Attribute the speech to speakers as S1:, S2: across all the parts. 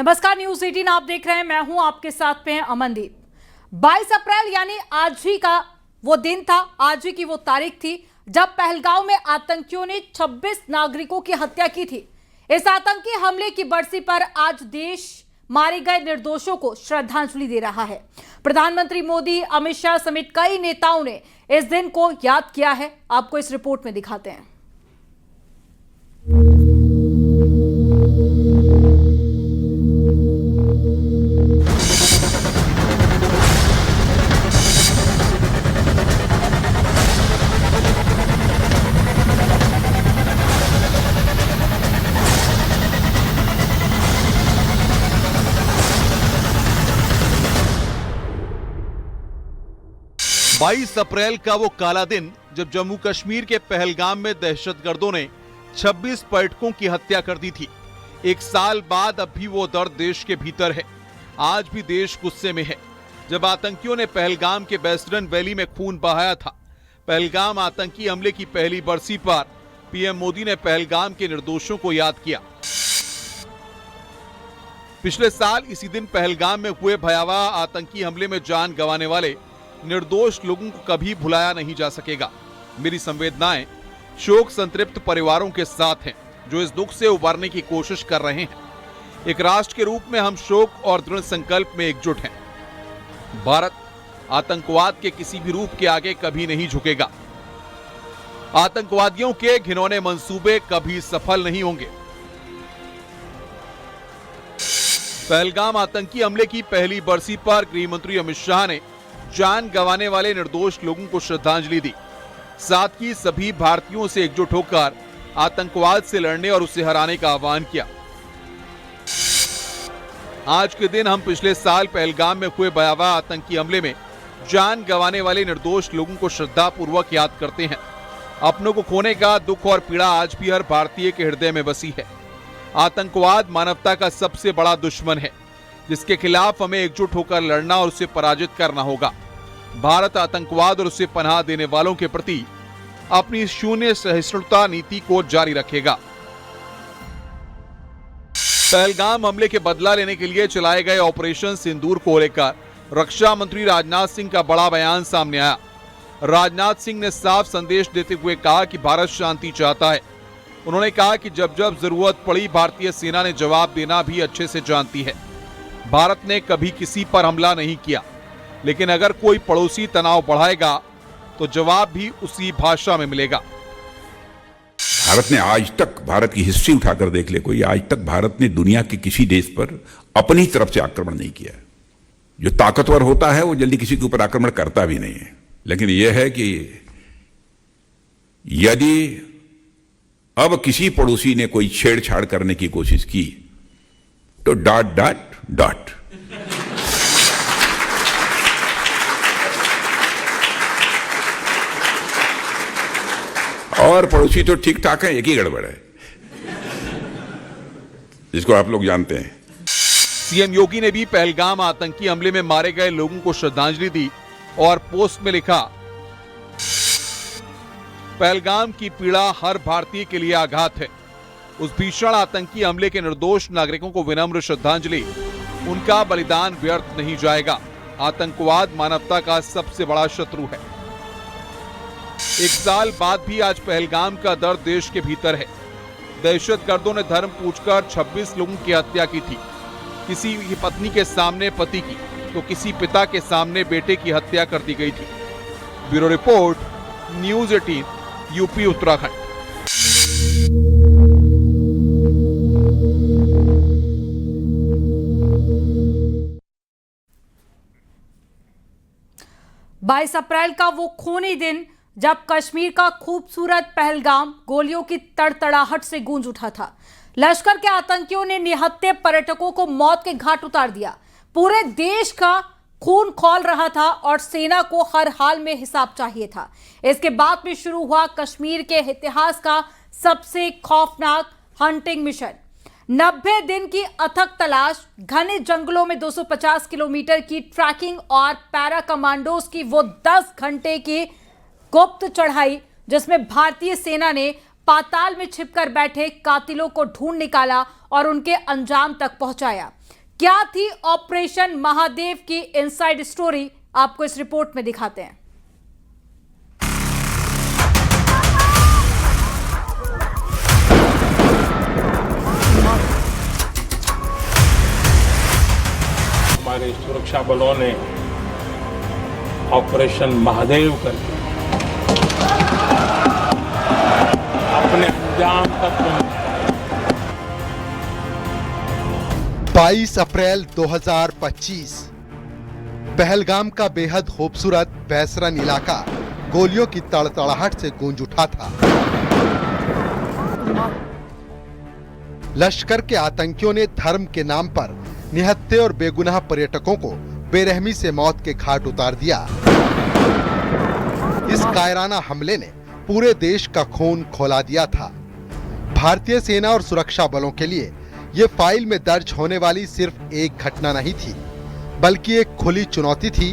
S1: नमस्कार, न्यूज 18 आप देख रहे हैं। मैं हूं आपके साथ में अमनदीप। 22 अप्रैल यानी आज ही का वो दिन था, आज ही की वो तारीख थी जब पहलगांव में आतंकियों ने 26 नागरिकों की हत्या की थी। इस आतंकी हमले की बरसी पर आज देश मारे गए निर्दोषों को श्रद्धांजलि दे रहा है। प्रधानमंत्री मोदी, अमित शाह समेत कई नेताओं ने इस दिन को याद किया है। आपको इस रिपोर्ट में दिखाते हैं।
S2: बाईस अप्रैल का वो काला दिन जब जम्मू कश्मीर के पहलगाम में दहशतगर्दों ने 26 पर्यटकों की हत्या कर दी थी। एक साल बाद अब भी वो दर्द देश के भीतर है। आज भी देश गुस्से में है। जब आतंकियों ने पहलगाम के वेस्टर्न वैली में खून बहाया था, पहलगाम आतंकी हमले की पहली बरसी पर पीएम मोदी ने पहलगाम के निर्दोषों को याद किया। पिछले साल इसी दिन पहलगाम में हुए भयावह आतंकी हमले में जान गंवाने वाले निर्दोष लोगों को कभी भुलाया नहीं जा सकेगा। मेरी संवेदनाएं शोक संतृप्त परिवारों के साथ हैं जो इस दुख से उबरने की कोशिश कर रहे हैं। एक राष्ट्र के रूप में हम शोक और दृढ़ संकल्प में एकजुट हैं। भारत आतंकवाद के किसी भी रूप के आगे कभी नहीं झुकेगा। आतंकवादियों के घिनौने मंसूबे कभी सफल नहीं होंगे। पहलगाम आतंकी हमले की पहली बरसी पर गृह मंत्री अमित शाह ने जान गंवाने वाले निर्दोष लोगों को श्रद्धांजलि दी। साथ ही सभी भारतीयों से एकजुट होकर आतंकवाद से लड़ने और उसे हराने का आह्वान किया। आज के दिन हम पिछले साल पहलगाम में हुए भयावह आतंकी हमले में जान गंवाने वाले निर्दोष लोगों को श्रद्धापूर्वक याद करते हैं। अपनों को खोने का दुख और पीड़ा आज भी हर भारतीय के हृदय में बसी है। आतंकवाद मानवता का सबसे बड़ा दुश्मन है, जिसके खिलाफ हमें एकजुट होकर लड़ना और उसे पराजित करना होगा। भारत आतंकवाद और उसे पनाह देने वालों के प्रति अपनी शून्य सहिष्णुता नीति को जारी रखेगा। पहलगाम हमले के बदला लेने के लिए चलाए गए ऑपरेशन सिंदूर को लेकर रक्षा मंत्री राजनाथ सिंह का बड़ा बयान सामने आया। राजनाथ सिंह ने साफ संदेश देते हुए कहा कि भारत शांति चाहता है। उन्होंने कहा कि जब जब जरूरत पड़ी भारतीय सेना ने जवाब देना भी अच्छे से जानती है। भारत ने कभी किसी पर हमला नहीं किया, लेकिन अगर कोई पड़ोसी तनाव बढ़ाएगा तो जवाब भी उसी भाषा में मिलेगा।
S3: भारत ने आज तक, भारत की हिस्ट्री उठाकर देख ले कोई, आज तक भारत ने दुनिया के किसी देश पर अपनी तरफ से आक्रमण नहीं किया। जो ताकतवर होता है वो जल्दी किसी के ऊपर आक्रमण करता भी नहीं है। लेकिन यह है कि यदि अब किसी पड़ोसी ने कोई छेड़छाड़ करने की कोशिश की तो डॉट डॉट डॉट। और पड़ोसी तो ठीक ठाक है, एक ही गड़बड़ है जिसको आप लोग जानते हैं।
S2: सीएम योगी ने भी पहलगाम आतंकी हमले में मारे गए लोगों को श्रद्धांजलि दी और पोस्ट में लिखा, पहलगाम की पीड़ा हर भारतीय के लिए आघात है। उस भीषण आतंकी हमले के निर्दोष नागरिकों को विनम्र श्रद्धांजलि। उनका बलिदान व्यर्थ नहीं जाएगा। आतंकवाद मानवता का सबसे बड़ा शत्रु है। एक साल बाद भी आज पहलगाम का दर्द देश के भीतर है। दहशतगर्दों ने धर्म पूछकर 26 लोगों की हत्या की थी। किसी की पत्नी के सामने पति की, तो किसी पिता के सामने बेटे की हत्या कर दी गई थी। Bureau report, news 18, UP Uttarakhand.
S1: 22 अप्रैल का वो खूनी दिन जब कश्मीर का खूबसूरत पहलगाम गोलियों की तड़तड़ाहट से गूंज उठा था। लश्कर के आतंकियों ने निहत्थे पर्यटकों को मौत के घाट उतार दिया। पूरे देश का खून खौल रहा था और सेना को हर हाल में हिसाब चाहिए था। इसके बाद में शुरू हुआ कश्मीर के इतिहास का सबसे खौफनाक हंटिंग मिशन। 90 दिन की अथक तलाश, घने जंगलों में 250 किलोमीटर की ट्रैकिंग और पैरा कमांडोज की वो 10 घंटे की गुप्त चढ़ाई, जिसमें भारतीय सेना ने पाताल में छिपकर बैठे कातिलों को ढूंढ निकाला और उनके अंजाम तक पहुंचाया। क्या थी ऑपरेशन महादेव की इनसाइड स्टोरी, आपको इस रिपोर्ट में दिखाते हैं।
S4: हमारे सुरक्षा बलों ने ऑपरेशन महादेव करके अपने अंजाम तक पहुंचा।
S5: 22 अप्रैल 2025 पहलगाम का बेहद खूबसूरत बैसरन इलाका गोलियों की तड़तड़ाहट से गूंज उठा था। लश्कर के आतंकियों ने धर्म के नाम पर निहत्थे और बेगुनाह पर्यटकों को बेरहमी से मौत के घाट उतार दिया। इस कायराना हमले ने पूरे देश का खून खौला दिया था। भारतीय सेना और सुरक्षा बलों के लिए ये फाइल में दर्ज होने वाली सिर्फ एक घटना नहीं थी, बल्कि एक खुली चुनौती थी।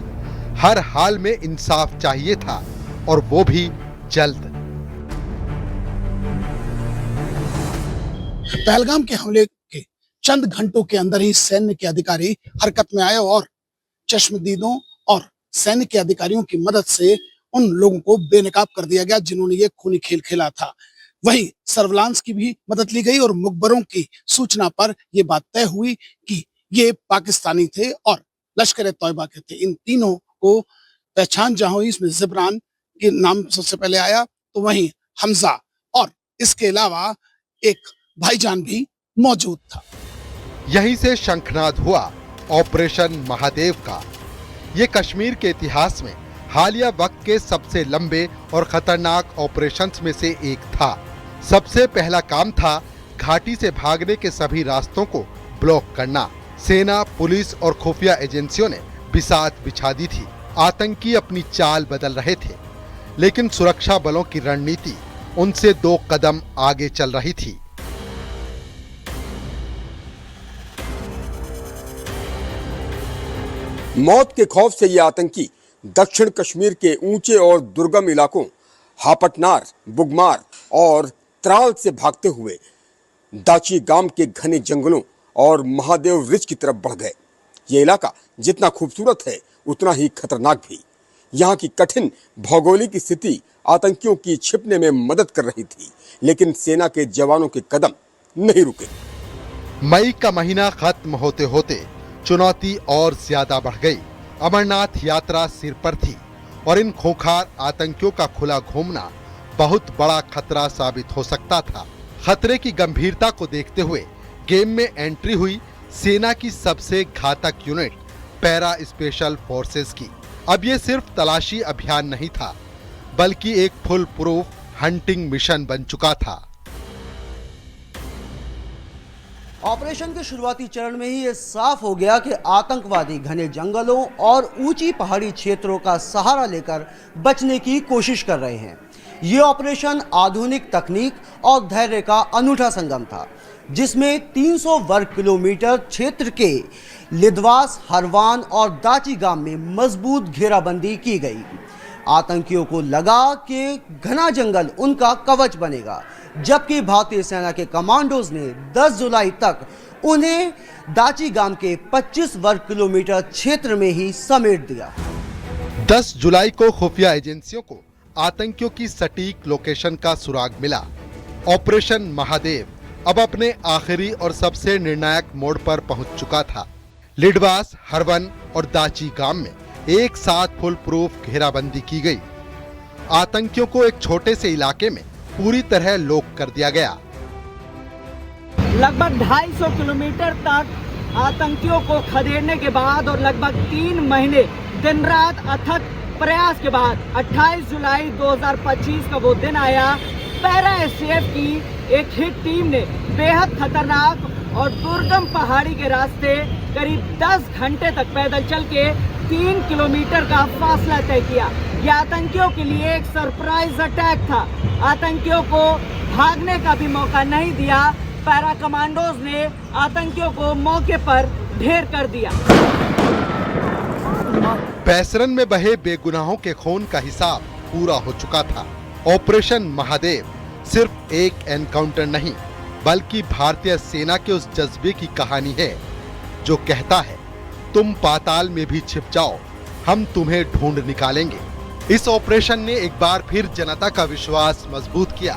S5: हर हाल में इंसाफ चाहिए था और वो भी जल्द।
S6: पहलगाम के हमले के चंद घंटों के अंदर ही सैन्य के अधिकारी हरकत में आए और चश्मदीदों और सैन्य के अधिकारियों की मदद से उन लोगों को बेनकाब कर दिया गया जिन्होंने ये खूनी खेल खेला था। वहीं सर्विलांस की भी मदद ली गई और मुखबरों की सूचना पर यह बात तय हुई कि ये पाकिस्तानी थे और लश्कर तौयबा के थे। इन तीनों को पहचान जहां हुई, इसमें जिब्रान के नाम सबसे पहले आया, तो वहीं हमजा और इसके अलावा एक भाईजान भी मौजूद था।
S5: यहीं से शंखनाद हुआ ऑपरेशन महादेव का। ये कश्मीर के इतिहास में हालिया वक्त के सबसे लंबे और खतरनाक ऑपरेशंस में से एक था। सबसे पहला काम था घाटी से भागने के सभी रास्तों को ब्लॉक करना। सेना, पुलिस और खुफिया एजेंसियों ने बिसात बिछा दी थी। आतंकी अपनी चाल बदल रहे थे, लेकिन सुरक्षा बलों की रणनीति उनसे 2 कदम आगे चल रही थी।
S7: मौत के खौफ से ये आतंकी दक्षिण कश्मीर के ऊंचे और दुर्गम इलाकों हापटनार, बुगमार और त्राल से भागते हुए दाची गांव के घने जंगलों और महादेव रिज की तरफ बढ़ गए। ये इलाका जितना खूबसूरत है उतना ही खतरनाक भी। यहाँ की कठिन भौगोलिक स्थिति आतंकियों की छिपने में मदद कर रही थी, लेकिन सेना के जवानों के कदम नहीं रुके।
S5: मई का महीना खत्म होते होते चुनौती और ज्यादा बढ़ गई। अमरनाथ यात्रा सिर पर थी और इन खूंखार आतंकियों का खुला घूमना बहुत बड़ा खतरा साबित हो सकता था। खतरे की गंभीरता को देखते हुए गेम में एंट्री हुई सेना की सबसे घातक यूनिट पैरा स्पेशल फोर्सेस की। अब ये सिर्फ तलाशी अभियान नहीं था, बल्कि एक फुल प्रूफ हंटिंग मिशन बन चुका था।
S8: ऑपरेशन के शुरुआती चरण में ही ये साफ हो गया कि आतंकवादी घने जंगलों और ऊंची पहाड़ी क्षेत्रों का सहारा लेकर बचने की कोशिश कर रहे हैं। ये ऑपरेशन आधुनिक तकनीक और धैर्य का अनूठा संगम था, जिसमें 300 वर्ग किलोमीटर क्षेत्र के लिदवास, हरवान और दाची गांव में मजबूत घेराबंदी की गई। आतंकियों को लगा कि घना जंगल उनका कवच बनेगा, जबकि भारतीय सेना के कमांडोज ने 10 जुलाई तक उन्हें दाची गांव के 25 वर्ग किलोमीटर क्षेत्र में ही समेट दिया।
S5: 10 जुलाई को खुफिया एजेंसियों को आतंकियों की सटीक लोकेशन का सुराग मिला। ऑपरेशन महादेव अब अपने आखिरी और सबसे निर्णायक मोड़ पर पहुंच चुका था। लिडवास, हरवन और दाची गांव में एक साथ फुल प्रूफ घेराबंदी की गई। आतंकियों को एक छोटे से इलाके में पूरी तरह लॉक कर दिया गया।
S9: लगभग 250 किलोमीटर तक आतंकियों को खदेड़ने के बाद और लगभग 3 महीने दिन रात अथक प्रयास के बाद 28 जुलाई 2025 का वो दिन आया। पैरा एसटीएफ की एक हिट टीम ने बेहद खतरनाक और दुर्गम पहाड़ी के रास्ते करीब 10 घंटे तक पैदल चल के 3 किलोमीटर का फासला तय किया। यह आतंकियों के लिए एक सरप्राइज अटैक था। आतंकियों को भागने का भी मौका नहीं दिया। पैरा कमांडोज ने आतंकियों को मौके पर ढेर कर दिया।
S5: बैसरन में बहे बेगुनाहों के खून का हिसाब पूरा हो चुका था। ऑपरेशन महादेव सिर्फ एक एनकाउंटर नहीं, बल्कि भारतीय सेना के उस जज्बे की कहानी है जो कहता है, तुम पाताल में भी छिप जाओ, हम तुम्हें ढूंढ निकालेंगे। इस ऑपरेशन ने एक बार फिर जनता का विश्वास मजबूत किया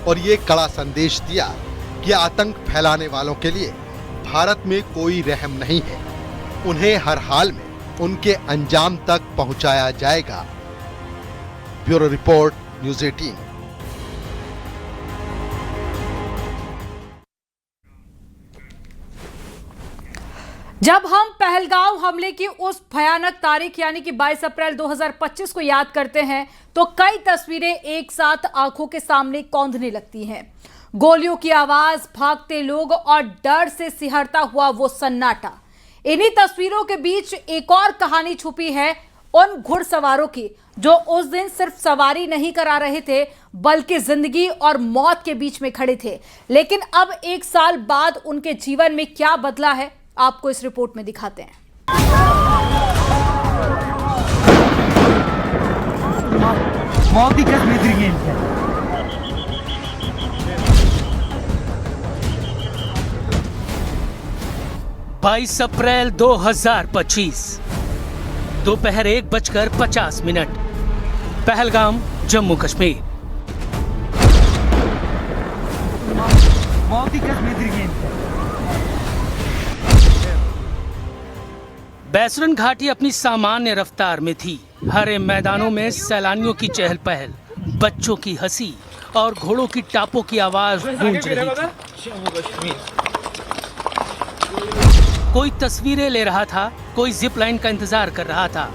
S5: और ये कड़ा संदेश दिया कि आतंक फैलाने वालों के लिए भारत में कोई रहम नहीं है। उन्हें हर हाल में उनके अंजाम तक पहुंचाया जाएगा। Bureau report, news 18।
S1: जब हम पहलगाम हमले की उस भयानक तारीख यानी कि 22 अप्रैल 2025 को याद करते हैं तो कई तस्वीरें एक साथ आंखों के सामने कौंधने लगती हैं। गोलियों की आवाज, भागते लोग और डर से सिहरता हुआ वो सन्नाटा। इन्हीं तस्वीरों के बीच एक और कहानी छुपी है उन घुड़सवारों की जो उस दिन सिर्फ सवारी नहीं करा रहे थे बल्कि जिंदगी और मौत के बीच में खड़े थे। लेकिन अब 1 साल बाद उनके जीवन में क्या बदला है, आपको इस रिपोर्ट में दिखाते हैं।
S9: मौत की कसम है।
S10: 22 अप्रैल 2025 दोपहर 1:50 पहलगाम, जम्मू कश्मीर।
S9: मौत की कसम है।
S10: बैसरन घाटी अपनी सामान्य रफ्तार में थी। हरे मैदानों में सैलानियों की चहल पहल, बच्चों की हंसी और घोड़ों की टापों की आवाज गूंज रही थी। कोई तस्वीरें ले रहा था, कोई जिप लाइन का इंतजार कर रहा था,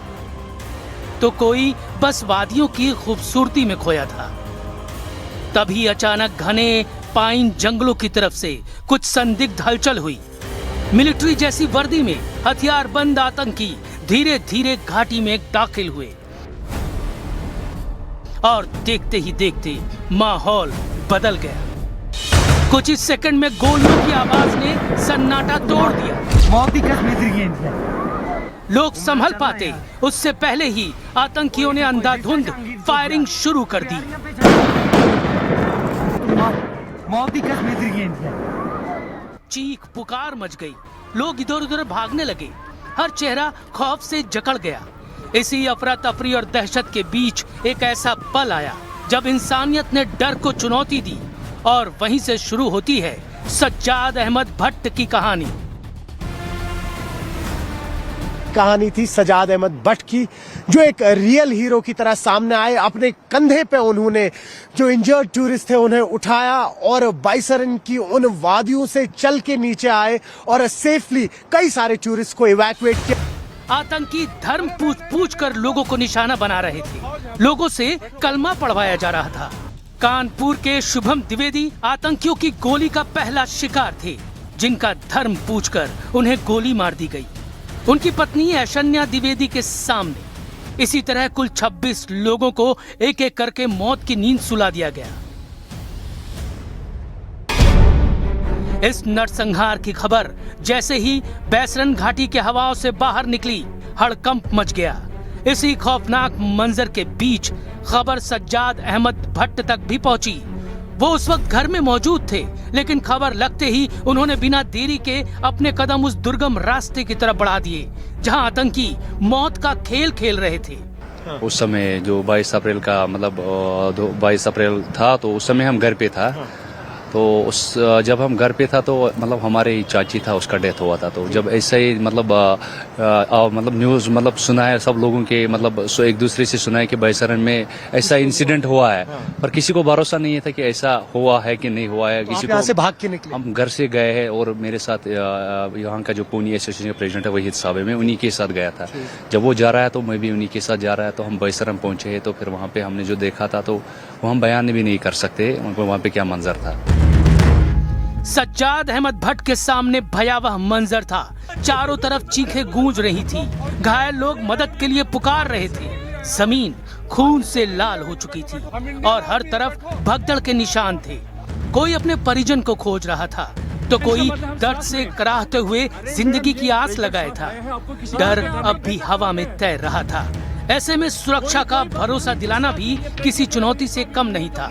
S10: तो कोई बस वादियों की खूबसूरती में खोया था। तभी अचानक घने पाइन जंगलों की तरफ से कुछ संदिग्ध हलचल हुई। मिलिट्री जैसी वर्दी में हथियारबंद आतंकी धीरे धीरे घाटी में दाखिल हुए और देखते ही देखते माहौल बदल गया। कुछ ही सेकंड में गोलियों की आवाज ने सन्नाटा तोड़ दिया।
S9: मौत की कसम है।
S10: लोग संभल पाते उससे पहले ही आतंकियों ने अंधाधुंध फायरिंग शुरू कर दी।
S9: मौत की कसम है।
S10: चीख पुकार मच गई, लोग इधर उधर भागने लगे, हर चेहरा खौफ से जकड़ गया। इसी अफरा तफरी और दहशत के बीच एक ऐसा पल आया जब इंसानियत ने डर को चुनौती दी और वहीं से शुरू होती है सज्जाद अहमद भट्ट की कहानी।
S11: कहानी थी सज्जाद अहमद भट्ट की, जो एक रियल हीरो की तरह सामने आए। अपने कंधे पे उन्होंने जो इंजर्ड टूरिस्ट थे उन्हें उठाया और बाइसरन की उन वादियों से चल के नीचे आए और सेफली कई सारे टूरिस्ट को इवैक्यूएट किया।
S10: आतंकी धर्म पूछ कर लोगों को निशाना बना रहे थे, लोगों से कलमा पढ़वाया जा रहा था। कानपुर के शुभम द्विवेदी आतंकियों की गोली का पहला शिकार थे, जिनका धर्म पूछकर उन्हें गोली मार दी गई। उनकी पत्नी ऐशन्या द्विवेदी के सामने इसी तरह कुल 26 लोगों को एक एक करके मौत की नींद सुला दिया गया। इस नरसंहार की खबर जैसे ही बैसरन घाटी के हवाओं से बाहर निकली, हड़कंप मच गया। इसी खौफनाक मंजर के बीच खबर सज्जाद अहमद भट्ट तक भी पहुंची। वो उस वक्त घर में मौजूद थे, लेकिन खबर लगते ही उन्होंने बिना देरी के अपने कदम उस दुर्गम रास्ते की तरफ बढ़ा दिए जहां आतंकी मौत का खेल खेल रहे थे।
S12: उस समय जो 22 अप्रैल का 22 अप्रैल था, तो उस समय हम घर पे था। तो जब हम घर पे था तो हमारे चाची था, उसका डेथ हुआ था। तो जब ऐसा ही न्यूज़ सुना है सब लोगों के एक दूसरे से सुना है कि बैसरन में ऐसा इंसिडेंट हुआ है, पर किसी को भरोसा नहीं था कि ऐसा हुआ है कि नहीं हुआ है। किसी को
S11: से भाग के निकले,
S12: हम घर से गए हैं और मेरे साथ यहाँ का जो पूनी एसोसिएशन का प्रेसिडेंट है वहीद साहब है, मैं उन्हीं के साथ गया था। जब वो जा रहा है तो मैं भी उन्हीं के साथ जा रहा है। तो हम बैसरन पहुंचे हैं, तो फिर वहाँ पे हमने जो देखा था तो वो हम बयान भी नहीं कर सकते वहाँ पे क्या मंजर था।
S10: सज्जाद अहमद भट्ट के सामने भयावह मंजर था। चारों तरफ चीखें गूंज रही थी, घायल लोग मदद के लिए पुकार रहे थे। जमीन खून से लाल हो चुकी थी और हर तरफ भगदड़ के निशान थे। कोई अपने परिजन को खोज रहा था तो कोई दर्द से कराहते हुए जिंदगी की आस लगाए था। डर अब भी हवा में तैर रहा था। ऐसे में सुरक्षा का भरोसा दिलाना भी किसी चुनौती से कम नहीं था।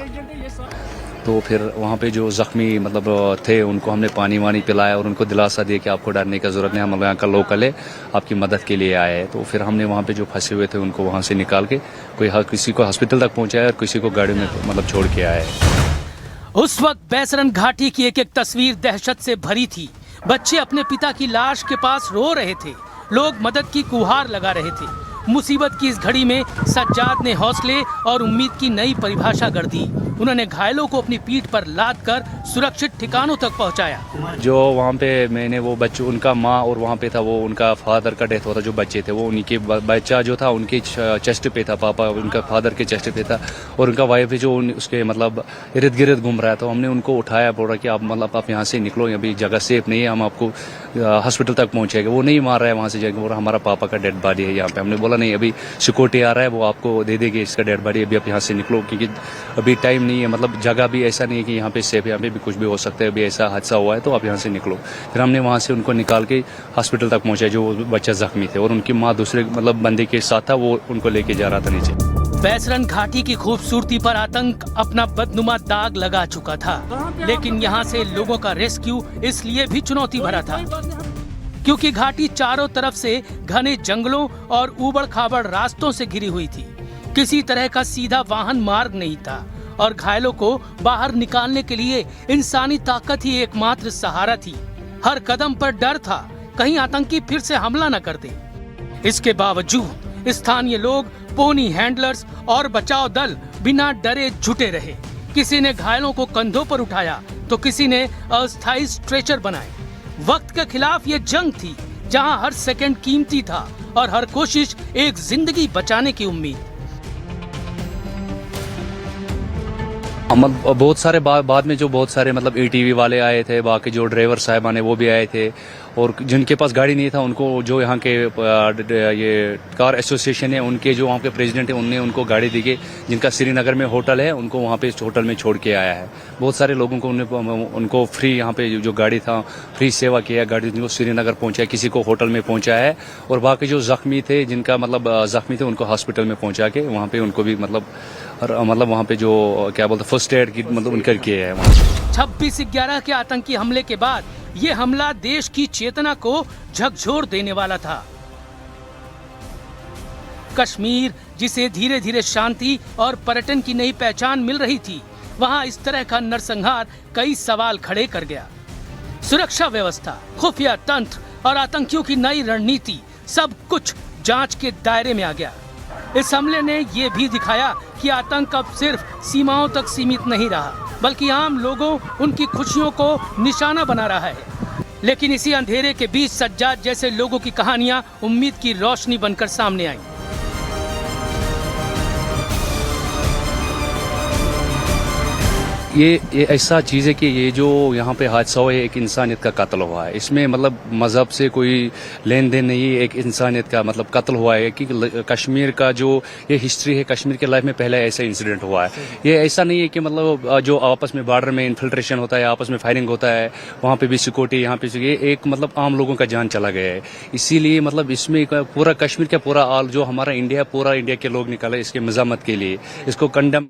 S12: तो फिर वहाँ पे जो जख्मी मतलब थे उनको हमने पानी वानी पिलाया और उनको दिलासा दिया कि आपको डरने की ज़रूरत नहीं, हम यहाँ का लोकल है, आपकी मदद के लिए आए हैं। तो फिर हमने वहाँ पे जो फंसे हुए थे उनको वहाँ से निकाल के किसी को हॉस्पिटल तक पहुँचाया और किसी को गाड़ी में मतलब छोड़ के आए।
S10: उस वक्त बैसरन घाटी की एक एक तस्वीर दहशत से भरी थी। बच्चे अपने पिता की लाश के पास रो रहे थे, लोग मदद की गुहार लगा रहे थे। मुसीबत की इस घड़ी में सज्जाद ने हौसले और उम्मीद की नई परिभाषा गढ़ दी। उन्होंने घायलों को अपनी पीठ पर लाद कर सुरक्षित ठिकानों तक पहुंचाया।
S12: जो वहाँ पे मैंने वो बच्चे, उनका माँ और वहाँ पे था वो उनका फादर का डेथ हुआ था, जो बच्चे थे वो उन्हीं के बच्चा जो था उनके चेस्ट पे था, पापा उनका फादर के चेस्ट पे था और उनका वाइफ जो उसके मतलब इर्द गिर्द घूम रहा था। तो हमने उनको उठाया, बोला कि आप यहाँ से निकलो, अभी जगह सेफ नहीं है, हम आपको हॉस्पिटल तक पहुँचेंगे। वो नहीं मार रहा है वहाँ से जाएंगे, बोला हमारा पापा का डेड बॉडी है यहाँ पे। हमने बोला नहीं, अभी सिक्योरिटी आ रहा है, वो आपको दे देगी इसका डेड बॉडी, अभी आप यहाँ से निकलो, क्योंकि अभी टाइम नहीं है, मतलब जगह भी ऐसा नहीं है कि यहाँ पे सेफ है, यहाँ पे भी कुछ भी हो सकता है, अभी ऐसा हादसा हुआ है तो आप यहाँ से निकलो। फिर हमने वहाँ से उनको निकाल के हॉस्पिटल तक पहुँचा, जो बच्चा जख्मी थे और उनकी माँ दूसरे मतलब बंदे के साथ था, वो उनको लेके जा रहा था नीचे।
S10: बैसरन घाटी की खूबसूरती पर आतंक अपना बदनुमा दाग लगा चुका था, लेकिन यहाँ से लोगों का रेस्क्यू इसलिए भी चुनौती भरा था क्योंकि घाटी चारों तरफ से घने जंगलों और ऊबड़ खाबड़ रास्तों से घिरी हुई थी। किसी तरह का सीधा वाहन मार्ग नहीं था और घायलों को बाहर निकालने के लिए इंसानी ताकत ही एकमात्र सहारा थी। हर कदम पर डर था, कहीं आतंकी फिर से हमला न कर दे। इसके बावजूद स्थानीय लोग, पोनी हैंडलर्स और बचाव दल बिना डरे जुटे रहे। किसी ने घायलों को कंधों पर उठाया तो किसी ने अस्थायी स्ट्रेचर बनाए। वक्त के खिलाफ ये जंग थी जहां हर सेकंड कीमती था और हर कोशिश एक जिंदगी बचाने की उम्मीद।
S12: बहुत सारे बाद में जो बहुत सारे मतलब एटीवी वाले आए थे, बाकी जो ड्राइवर साहबान वो भी आए थे और जिनके पास गाड़ी नहीं था उनको जो यहाँ के ये कार एसोसिएशन है उनके जो वहाँ के प्रेसिडेंट है उनने उनको गाड़ी दी गई, जिनका श्रीनगर में होटल है उनको वहाँ पे होटल में छोड़ के आया है। बहुत सारे लोगों को उनको फ्री यहाँ पे जो गाड़ी था फ्री सेवा किया, गाड़ी जिनको श्रीनगर पहुँचाया, किसी को होटल में पहुँचाया है और बाकी जो जख्मी थे जिनका मतलब जख्मी थे उनको हॉस्पिटल में पहुँचा के वहाँ पे उनको भी मतलब वहाँ पे जो क्या बोलते फर्स्ट एड की मतलब उनका किया है।
S10: 26/11 के आतंकी हमले के बाद ये हमला देश की चेतना को झकझोर देने वाला था। कश्मीर जिसे धीरे धीरे शांति और पर्यटन की नई पहचान मिल रही थी, वहां इस तरह का नरसंहार कई सवाल खड़े कर गया। सुरक्षा व्यवस्था, खुफिया तंत्र और आतंकियों की नई रणनीति, सब कुछ जांच के दायरे में आ गया। इस हमले ने ये भी दिखाया कि आतंक अब सिर्फ सीमाओं तक सीमित नहीं रहा, बल्कि आम लोगों, उनकी खुशियों को निशाना बना रहा है। लेकिन इसी अंधेरे के बीच सज्जाद जैसे लोगों की कहानियां उम्मीद की रोशनी बनकर सामने आई।
S12: ये ऐसा चीज़ है कि ये जो यहाँ पे हादसा हुआ है एक इंसानियत का कत्ल हुआ है। इसमें मतलब मज़हब से कोई लेन देन नहीं है, एक इंसानियत का मतलब कत्ल हुआ है कि कश्मीर का जो ये हिस्ट्री है, कश्मीर के लाइफ में पहले ऐसा इंसिडेंट हुआ है। ये ऐसा नहीं है कि मतलब जो आपस में बॉर्डर में इन्फिल्ट्रेशन होता है, आपस में फायरिंग होता है, वहाँ पे भी सिक्योरिटी, यहाँ पे ये एक मतलब आम लोगों का जान चला गया है। इसीलिए मतलब इसमें पूरा कश्मीर का पूरा जो हमारा इंडिया, पूरा इंडिया के लोग निकाले इसके मज़ामत के लिए, इसको कंडम